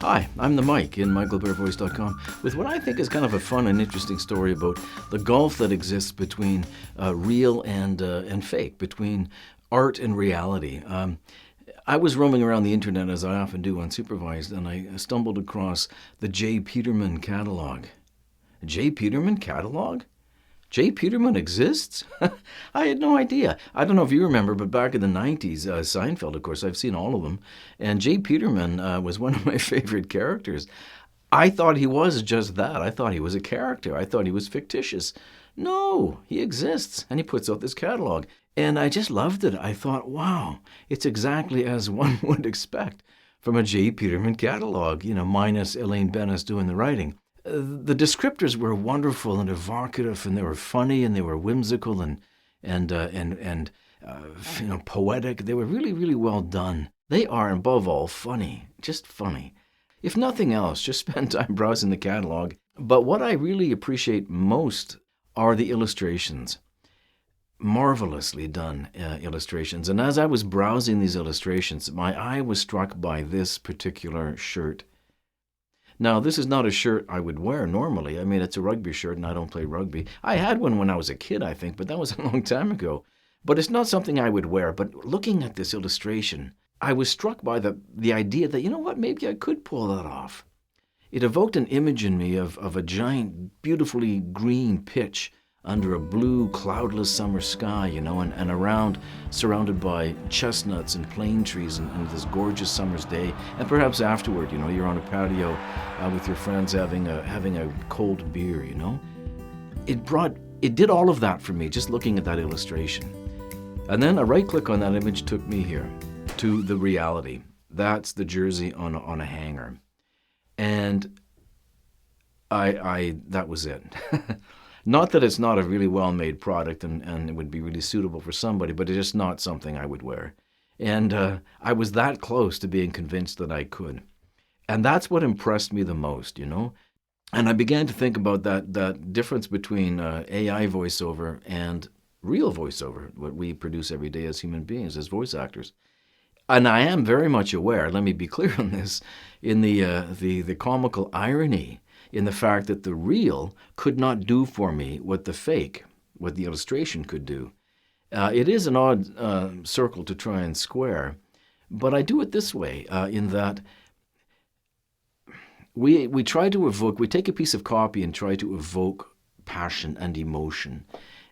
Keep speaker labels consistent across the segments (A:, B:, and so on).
A: Hi, I'm the Mike in michaelbearvoice.com with what I think is kind of a fun and interesting story about the gulf that exists between real and fake, between art and reality. I was roaming around the internet, as I often do unsupervised, and I stumbled across the J. Peterman catalog. J. Peterman catalog? J. Peterman exists? I had no idea. I don't know if you remember, but back in the 90s, Seinfeld, of course, I've seen all of them, and J. Peterman was one of my favorite characters. I thought he was just that. I thought he was a character. I thought he was fictitious. No, he exists, and he puts out this catalog. And I just loved it. I thought, wow, it's exactly as one would expect from a J. Peterman catalog, minus Elaine Bennis doing the writing. The descriptors were wonderful and evocative, and they were funny, and they were whimsical and poetic. They were really, really well done. They are, above all, funny, just funny. If nothing else, just spend time browsing the catalog. But what I really appreciate most are the illustrations. Marvelously done illustrations. And as I was browsing these illustrations, my eye was struck by this particular shirt. Now, this is not a shirt I would wear normally. I mean, it's a rugby shirt, and I don't play rugby. I had one when I was a kid, I think, but that was a long time ago. But it's not something I would wear. But looking at this illustration, I was struck by the idea that, maybe I could pull that off. It evoked an image in me of a giant, beautifully green pitch under a blue, cloudless summer sky, and around, surrounded by chestnuts and plane trees and this gorgeous summer's day. And perhaps afterward, you're on a patio with your friends having a cold beer, It did all of that for me, just looking at that illustration. And then a right click on that image took me here to the reality. That's the jersey on a hanger. And that was it. Not that it's not a really well-made product and it would be really suitable for somebody, but it's just not something I would wear. And I was that close to being convinced that I could. And that's what impressed me the most, And I began to think about that difference between AI voiceover and real voiceover, what we produce every day as human beings, as voice actors. And I am very much aware, let me be clear on this, in the comical irony in the fact that the real could not do for me what the illustration could do. It is an odd circle to try and square, but I do it this way, in that we try to evoke, we take a piece of copy and try to evoke passion and emotion.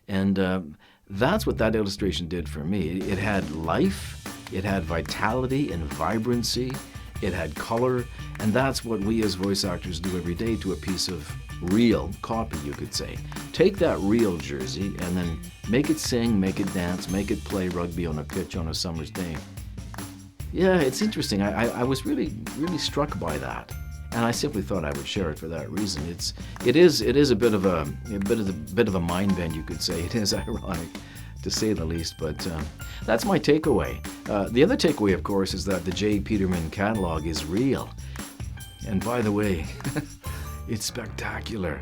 A: And that's what that illustration did for me. It had life, it had vitality and vibrancy, it had color, and that's what we as voice actors do every day to a piece of real copy, you could say. Take that real jersey and then make it sing, make it dance, make it play rugby on a pitch on a summer's day. Yeah, it's interesting. I was really, really struck by that, and I simply thought I would share it for that reason. It is a bit of a mind bend, you could say. It is ironic, to say the least, but that's my takeaway. The other takeaway, of course, is that the J. Peterman catalog is real. And by the way, it's spectacular.